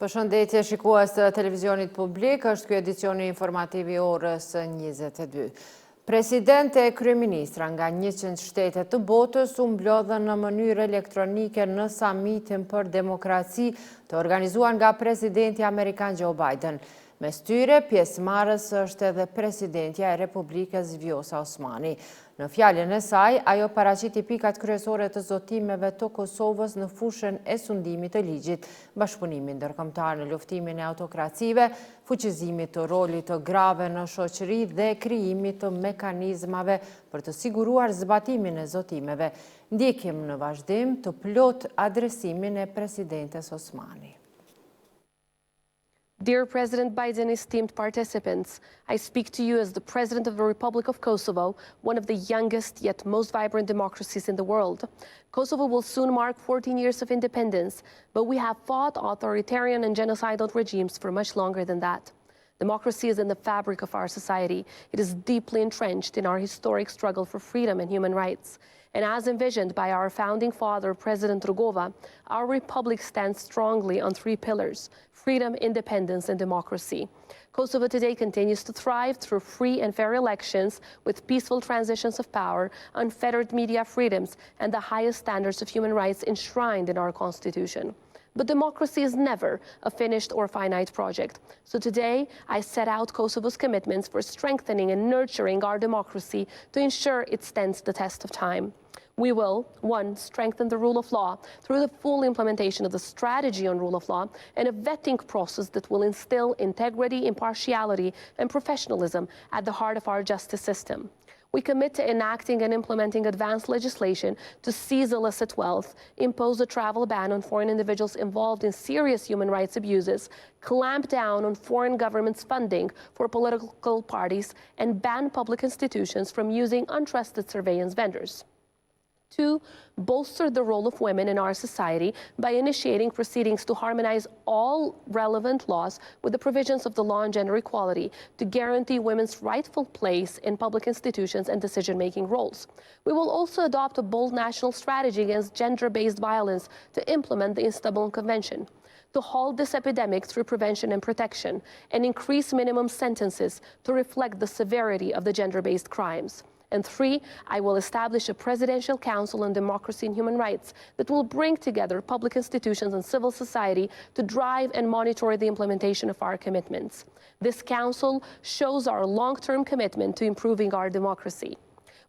Përshëndetje shikues të televizionit publik, është ky edicioni informativ i orës 22. Presidente e kryeministra nga 100 shtete të botës u mblodhën në mënyrë elektronike në samitin për demokraci të organizuar nga presidenti amerikan Joe Biden. Mes tyre, pjesëmarrës është edhe presidentja e Republikës Vjosa Osmani. Në fjalën e saj, ajo paraqiti pikat kryesore të zotimeve të Kosovës në fushën e sundimit të ligjit, bashkëpunimin ndërkombëtar në luftimin e autokracive, fuqizimit të rolit të grave në shoqëri dhe krijimit të mekanizmave për të siguruar zbatimin e zotimeve. Ndjekim në vazhdim të plot adresimin e presidentes Osmani. Dear President Biden, esteemed participants, I speak to you as the President of the Republic of Kosovo, one of the youngest yet most vibrant democracies in the world. Kosovo will soon mark 14 years of independence, but we have fought authoritarian and genocidal regimes for much longer than that. Democracy is in the fabric of our society. It is deeply entrenched in our historic struggle for freedom and human rights. And as envisioned by our founding father, President Rugova, our republic stands strongly on three pillars: freedom, independence, and democracy. Kosovo today continues to thrive through free and fair elections with peaceful transitions of power, unfettered media freedoms, and the highest standards of human rights enshrined in our constitution. But democracy is never a finished or finite project. So today, I set out Kosovo's commitments for strengthening and nurturing our democracy to ensure it stands the test of time. We will, 1, strengthen the rule of law through the full implementation of the strategy on rule of law and a vetting process that will instill integrity, impartiality, and professionalism at the heart of our justice system. We commit to enacting and implementing advanced legislation to seize illicit wealth, impose a travel ban on foreign individuals involved in serious human rights abuses, clamp down on foreign governments' funding for political parties, and ban public institutions from using untrusted surveillance vendors. 2, bolster the role of women in our society by initiating proceedings to harmonize all relevant laws with the provisions of the law on gender equality to guarantee women's rightful place in public institutions and decision-making roles. We will also adopt a bold national strategy against gender-based violence to implement the Istanbul Convention, to halt this epidemic through prevention and protection, and increase minimum sentences to reflect the severity of the gender-based crimes. And 3, I will establish a Presidential Council on Democracy and Human Rights that will bring together public institutions and civil society to drive and monitor the implementation of our commitments. This council shows our long-term commitment to improving our democracy.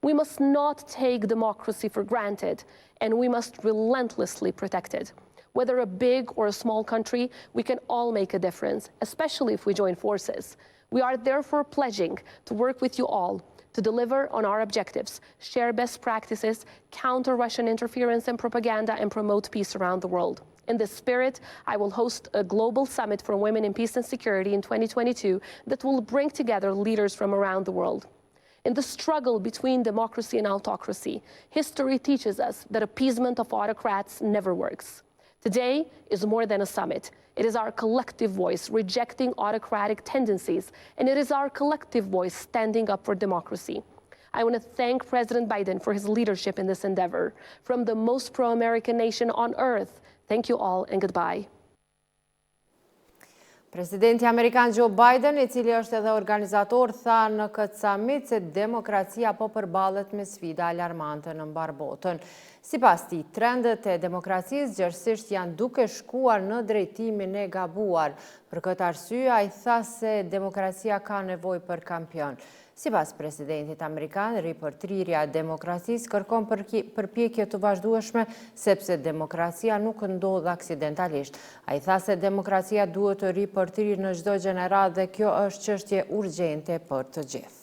We must not take democracy for granted, and we must relentlessly protect it. Whether a big or a small country, we can all make a difference, especially if we join forces. We are therefore pledging to work with you all to deliver on our objectives, share best practices, counter Russian interference and propaganda, and promote peace around the world. In this spirit, I will host a global summit for women in peace and security in 2022 that will bring together leaders from around the world. In the struggle between democracy and autocracy, history teaches us that appeasement of autocrats never works. Today is more than a summit. It is our collective voice rejecting autocratic tendencies, and it is our collective voice standing up for democracy. I want to thank President Biden for his leadership in this endeavor. From the most pro-American nation on earth, thank you all and goodbye. Presidenti Amerikan Joe Biden, I cili është edhe organizator, tha në këtë summit se demokracia po përballet me sfida alarmante në mbar botën. Sipas tij, trendet e demokracisë gjithsesi janë duke shkuar në drejtimin e gabuar. Për këtë arsye, ai tha se demokracia ka nevojë për kampion. Sipas presidentit amerikan, ripërtrirja e demokracisë kërkon përpjekje të vazhdueshme sepse demokracia nuk ndodh aksidentalisht. Ai tha se demokracia duhet të ripërtrirë në çdo gjenerat dhe kjo është çështje urgjente për të gjithë.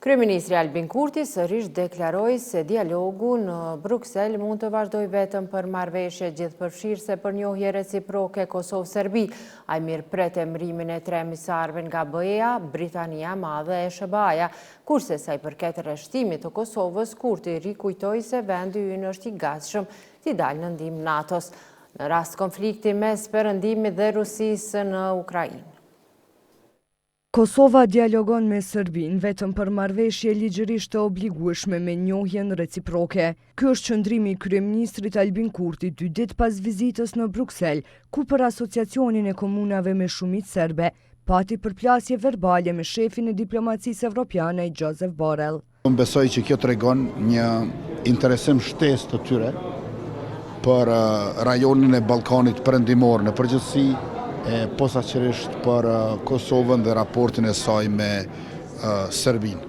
Kryeministri Albin Kurti sërish deklaroi se dialogu në Bruksel mund të vazhdojë vetëm për marrëveshje gjithëpërfshirëse për njohje reciproke Kosovë-Serbi. Ai mirëpret emërimin e 3 emisarëve nga BE-ja, Britania e Madhe e SBA-ja. Kurse sa i përket rreshtimit të Kosovës, Kurti rikujtoi se vendi ynë është I gatshëm t'i dalë në ndihmë NATO-s në rast konflikti mes Perëndimit dhe Rusisë në Ukrainë. Kosova dialogon me Serbinë vetëm për marrëveshje ligjërisht të obligueshme me njohjen reciproke. Ky është qëndrimi i kryeministrit Albin Kurti 2 ditë pas vizitës në Bruksel, ku për asociacionin e komunave me shumicë serbe pati përplasje verbale me shefin e diplomacisë evropiane Joseph Borrell. Unë besoj që kjo tregon një interesim shtesë të tyre për rajonin e Ballkanit perëndimor në përgjithësi, posaçërisht për Kosovën dhe raportin e saj me Serbinë.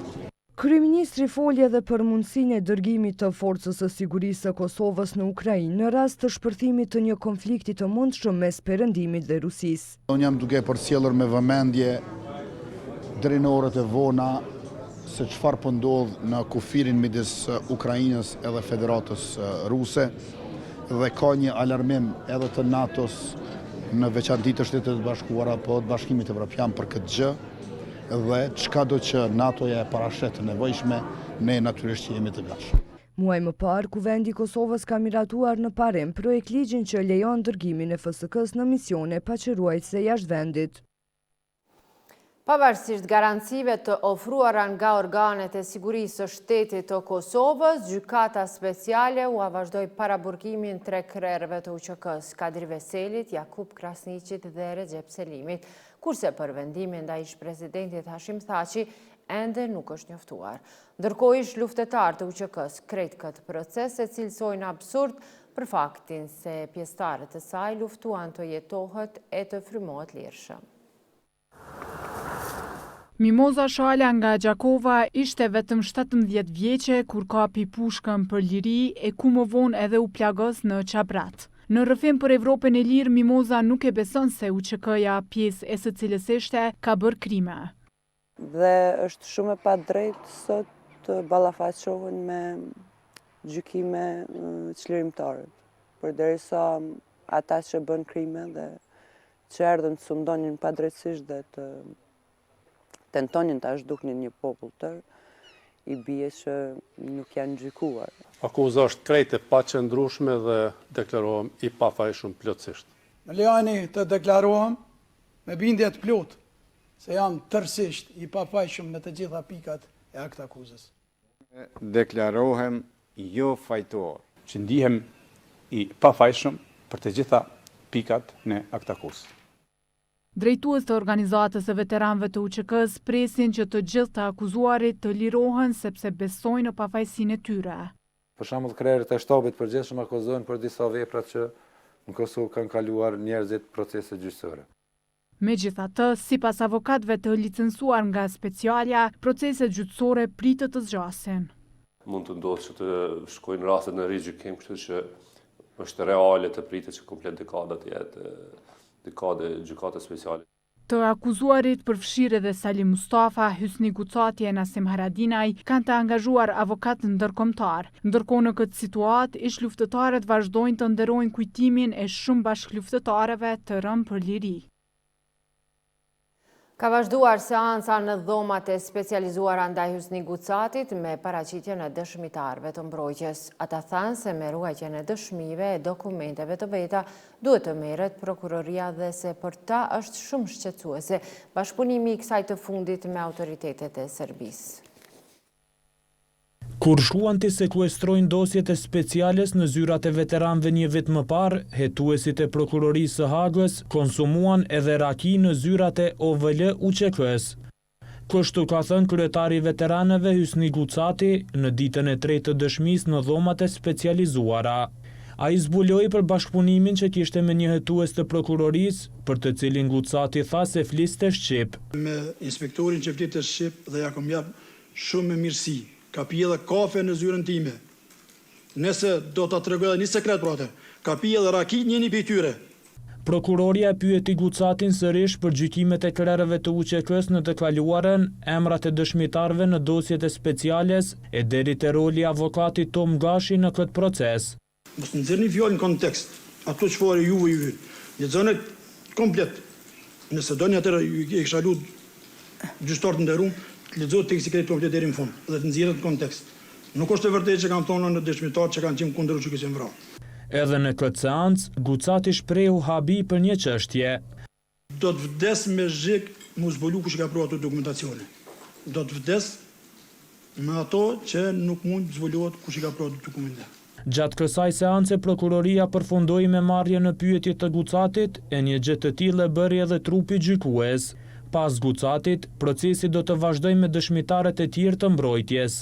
Kryeministri foli edhe për mundësinë e dërgimit të forcës së sigurisë së Kosovës në Ukrainë në rast të shpërthimit të një konflikti të mundshëm mes Perëndimit dhe Rusisë. Unë jam duke përcjellur me vëmendje deri në orët e vona se çfarë po ndodh në kufirin midis Ukrainës edhe Federatës Ruse dhe ka një alarmim edhe të NATO-s në veçanti të Shtetet e Bashkuara apo të Bashkimit Evropian për këtë gjë dhe çka do që NATO-ja e parashet të nevojshme, ne natyrisht që jemi të gatshëm. Muaj më parë, Kuvendi i Kosovës ka miratuar në parim projekt ligjin që lejon dërgimin e FSK-s në misione paqëruajtëse jashtë vendit. Pavarësisht garancive të ofruara nga organet e sigurisë së shtetit të Kosovës, gjykata speciale u vazhdoi paraburgimin 3 krerëve të UÇK-s, Kadri Veselit, Jakub Krasniqit dhe Recep Selimit, kurse për vendimin ndaj ish-presidentit Hashim Thaçi ende nuk është njoftuar. Ndërkohë ish-luftetar të UÇK-s krejt këtë proces e cilësojnë absurd për faktin se pjesëtarët e saj luftuan të jetohet e të frymohet lirshëm. Mimoza Shala nga Gjakova ishte vetëm 17 vjeqe kur kapi pushkën për liri e ku më vonë edhe u plagos në Qabrat. Në rrëfim për Evropën e lirë, Mimoza nuk e beson se UÇK-ja pjesë e së cilës ishte ka bërë krime. Dhe është shumë e padrejtë sot të ballafaqohen me gjykime çlirimtare. Përderisa ata që bën krime dhe që erdhën të sundonin padrejtësisht dhe të tentonin të zhduknin një popull tërë, i bie që nuk janë gjykuar. Akuza është krejt e paqëndrueshme dhe deklarohem i pafajshëm plotësisht. Më lejoni të deklarohem me bindje të plotë se jam tërësisht i pafajshëm me të gjitha pikat e akt akuzës. Deklarohem jo fajtor. Që ndihem i pafajshëm për të gjitha pikat në akt akuzës. Drejtues të organizatës e veteranëve të UÇK-s presin që të gjithë të akuzuarit të lirohen sepse besojnë në pafajësinë e tyre. Për shembull, krerët e shtabit përgjithshëm akuzojnë për disa vepra që në Kosovë kanë kaluar njerëzit procese gjyqësore. Megjithatë, sipas avokatëve të licencuar nga specialja, proceset gjyqësore pritet të zgjasin. Mund të ndodhë që të shkojnë rastet në rigjykim, kështu që është reale të pritet që komplet dekadat jetë dekade gjykate speciale. Të akuzuarit përfshirë edhe Salim Mustafa, Hysni Gucati e Nasim Haradinaj kanë të angazhuar avokat ndërkombëtar. Ndërkohë në këtë situatë, ish-luftëtarët vazhdojnë të nderojnë kujtimin e shumë bashkëluftëtarëve të rënë për liri. Ka vazhduar seanca në dhomat e specializuara ndaj Hysni Gucatit me paraqitjen e dëshmitarëve të mbrojtjes. Ata thanë se me ruajtjen e dëshmive e dokumenteve të veta duhet të merret prokuroria dhe se për ta është shumë shqetësuese bashkëpunimi i kësaj të fundit me autoritetet e Serbisë. Kur shkuan të sekuestrojnë dosjet e speciales në zyrat e veteranëve një vit më parë, hetuesit e prokurorisë së Hagës konsumuan edhe raki në zyrat e OVL UÇK-s. Kështu ka thënë kryetari i veteranëve Hysni Gucati në ditën e 3 të dëshmisë në dhomat e specializuara. Ai zbuloi për bashkëpunimin që kishte me një hetues të prokurorisë, për të cilin Gucati tha se fliste shqip. Me inspektorin që fliste shqip dhe ja kam jap shumë me mirësi. Ka pi edhe kafe në zyrën time. Nëse do ta tregoj edhe një sekret prate, ka pi edhe raki njëri prej tyre. Prokuroria pyeti Gucatin sërish për gjykimet e krerëve të UÇK-s në të kaluarën, emrat e dëshmitarëve në dosjet e speciales e deri te roli avokatit Tom Gashi në këtë proces. Mos nxjerrni fjalën në kontekst. Ato çfarë juve ju. Lexoni komplet. Nëse doni atëra e kisha lut gjyqtarët nderuar, lexohet teksti i komplet deri në fund dhe të nxjerret në kontekst. Nuk është e vërtetë që kanë thonë në dëshmitar që kanë qenë kundër UÇK-s vrarë. Edhe në këtë seancë, Gucati shprehu habi për një çështje. Do të vdes me zhik mu zbulu kush i ka pru ato dokumentacione. Do të vdes me ato që nuk mund zbulohet kush i ka pru ato dokumente. Gjatë kësaj seance, prokuroria përfundoi me marrje në pyetje të Gucatit e një gjë të tillë bëri edhe trupi gjykues. Pas Gucatit, procesi do të vazhdojë me dëshmitarët e tjerë të mbrojtjes.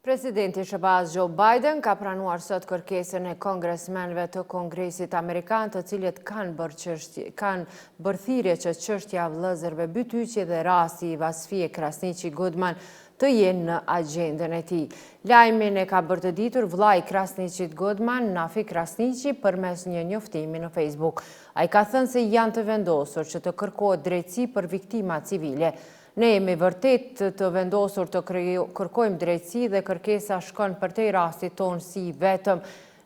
Presidenti Shëbaz Joe Biden ka pranuar sot kërkesën e kongresmenëve të Kongresit Amerikan, të cilët kanë bërë thirrje që çështja e vëllezërve Bytyqi dhe rasti i Vasfie Krasniqi Goodman të jenë në agjendën e tij. Lajmin e ka bërë të ditur vllai i Krasniqit Goodman, Nafi Krasniqi, përmes një njoftimi në Facebook. Ai ka thënë se janë të vendosur që të kërkohet drejtësi për viktima civile. Ne jemi vërtet të vendosur të kërkojmë drejtësi dhe kërkesa shkon përtej rastit tonë si vetëm.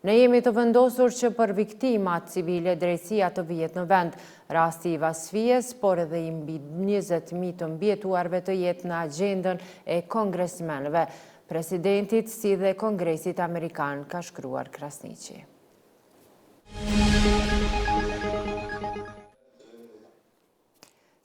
Ne jemi të vendosur që për viktimat civile drejtësia të vihet në vend. Rasti i Vasfies, por edhe i mbi 20.000 të mbjetuarve të jetë në agjendën e kongresmenëve. Presidentit si dhe Kongresit Amerikan, ka shkruar Krasniqi.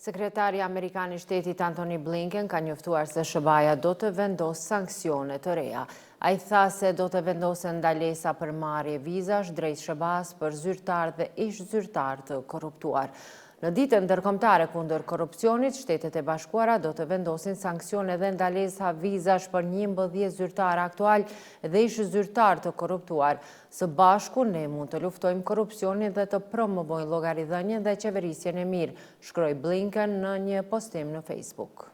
Sekretari Amerikan i Shtetit Antony Blinken ka njoftuar se SBA-ja do të vendosë sanksione të reja. Ai tha se do të vendosen ndalesa për marrje vizash drejt SBA-s për zyrtar dhe ish zyrtar të korruptuar. Në ditën ndërkombëtare kundër korrupsionit, Shtetet e Bashkuara do të vendosin sanksione dhe ndalesa vizash për 11 zyrtar aktual dhe ish zyrtar të korruptuar. Së bashku ne mund të luftojmë korrupsionin dhe të promovojmë llogaridhënien dhe qeverisjen e mirë, shkroi Blinken në një postim në Facebook.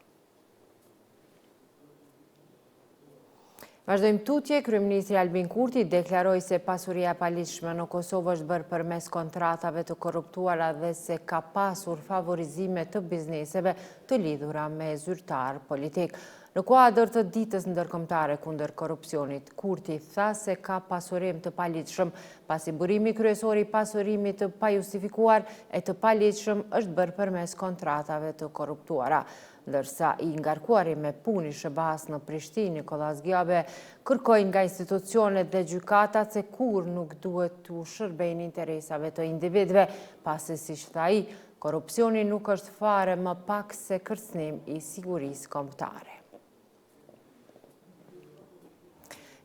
Vazhdojmë tutje, kryeministri Albin Kurti deklaroi se pasuria e paligjshme në Kosovë është bërë përmes kontratave të korruptuara dhe se ka pasur favorizime të bizneseve të lidhura me zyrtar politik. Në kuadër të ditës ndërkombëtare kundër korrupsionit, Kurti tha se ka pasurim të paligjshëm, pasi burimi kryesor i pasurimit të pajustifikuar e të paligjshëm është bërë përmes kontratave të korruptuara. Ndërsa i ngarkuari me punë i SBA-s në Prishtinë, Nikolas Gjabe, kërkojnë nga institucionet dhe gjykatat se kur nuk duhet të shërbejnë interesave të individëve, pasi siç tha ai, korrupsioni nuk është fare më pak se kërcënim i sigurisë kombëtare.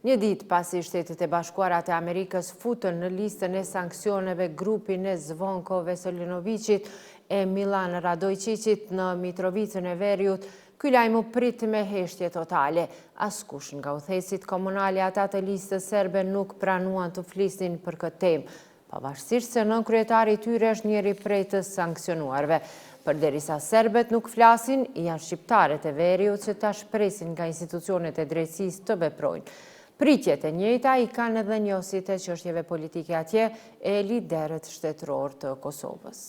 Një ditë pasi Shtetet e Bashkuara të Amerikës futën në listën e sanksioneve grupin e Zvonko Veselinovicit e Milan Radojčićit në Mitrovicën e Veriut, ky lajm u prit me heshtje totale. Askush nga udhëheqësit komunale ata të listës serbe nuk pranuan të flisnin për këtë temë, pavarësisht se nënkryetari i tyre është njëri prej të sanksionuarve. Përderisa serbet nuk flasin, janë shqiptarët e Veriut që tash presin nga institucionet e drejtësisë të veprojnë. Pritjet e njëjta i kanë edhe njësit e çështjeve politike atje e liderët shtetëror të Kosovës.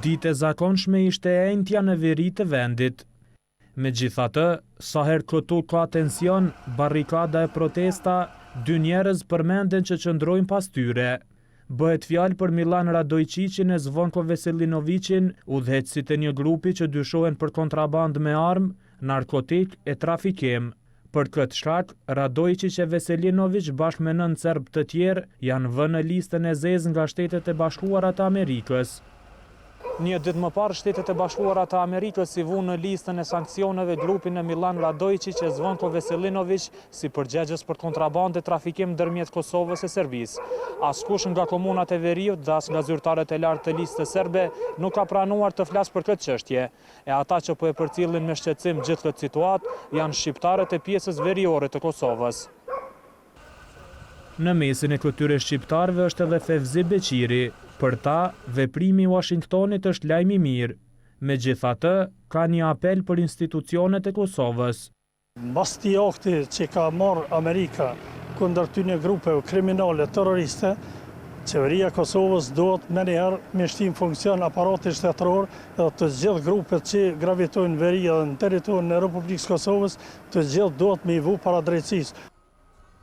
Ditë e zakonshme ishte e njëjtja në veri të vendit. Megjithatë, sa herë këtu ka tension, barrikada e protesta, dy njerëz përmenden që qëndrojnë pas tyre. Bëhet fjalë për Milan Radojčićin e Zvonko Veselinovicin, udhëheqësit e një grupi që dyshohen për kontrabandë me armë, narkotik e trafikim. Për këtë shkak, Radojčić e Veselinović bashkë me 9 serb të tjerë janë vënë në listën e zezë nga Shtetet e Bashkuara të Amerikës. Një ditë më parë, Shtetet e Bashkuara të Amerikës i vunë në listën e sanksioneve grupin e Milan Radojčić e Zvonko Veselinović si përgjegjës për kontrabandë e trafikim ndërmjet Kosovës e Serbisë. Askush nga komunat e Veriut dhe as nga zyrtarët e lartë të listës serbe nuk ka pranuar të flasë për këtë çështje. E ata që po e përcjellin me shqetësim gjithë këtë situatë janë shqiptarët e pjesës veriore të Kosovës. Në mesin e këtyre shqiptarëve është edhe Fevzi Beqiri. Për ta, veprimi i Washingtonit është lajm i mirë. Megjithatë, ka një apel për institucionet e Kosovës. Mbas këtij akti që ka marrë Amerika kundër këtyre grupeve kriminale terroriste, qeveria e Kosovës duhet menjëherë me shtim funksion aparatit shtetëror dhe të gjithë grupet që gravitojnë veri dhe në territorin e Republikës Kosovës, të gjithë duhet me i vu para drejtësisë.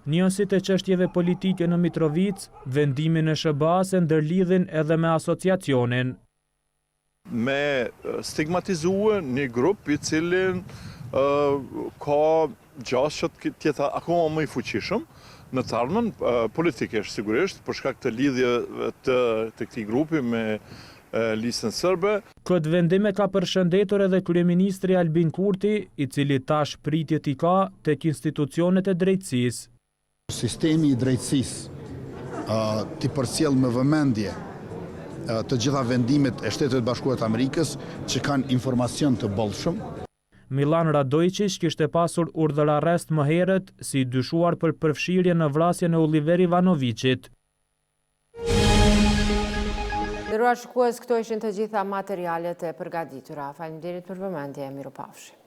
Njësit e çështjeve politike në Mitrovic, vendimin e SBA-s e ndërlidhin edhe me asociacionin. Me stigmatizue një grup i cilin ka gjasë që tjetë akoma më i fuqishëm në të ardhmen, politikisht sigurisht, për shkak të lidhje të këtij grupi me listën sërbe. Këtë vendim e ka përshëndetur edhe kryeministri Albin Kurti, i cili tash pritjet i ka tek institucionet e drejtësisë. Sistemi i drejtësisë t'i përcjell me vëmendje të gjitha vendimet e Shtetit Bashkuar të Amerikës që kanë informacion të bollshëm. Milan Radojqić kishte pasur urdhër arrest më herët si dyshuar për përfshirje në vrasjen e Oliver Ivanovicit. Nderuar shikues, këto ishin të gjitha materialet e përgatitura. Faleminderit për vëmendje, mirupafshim.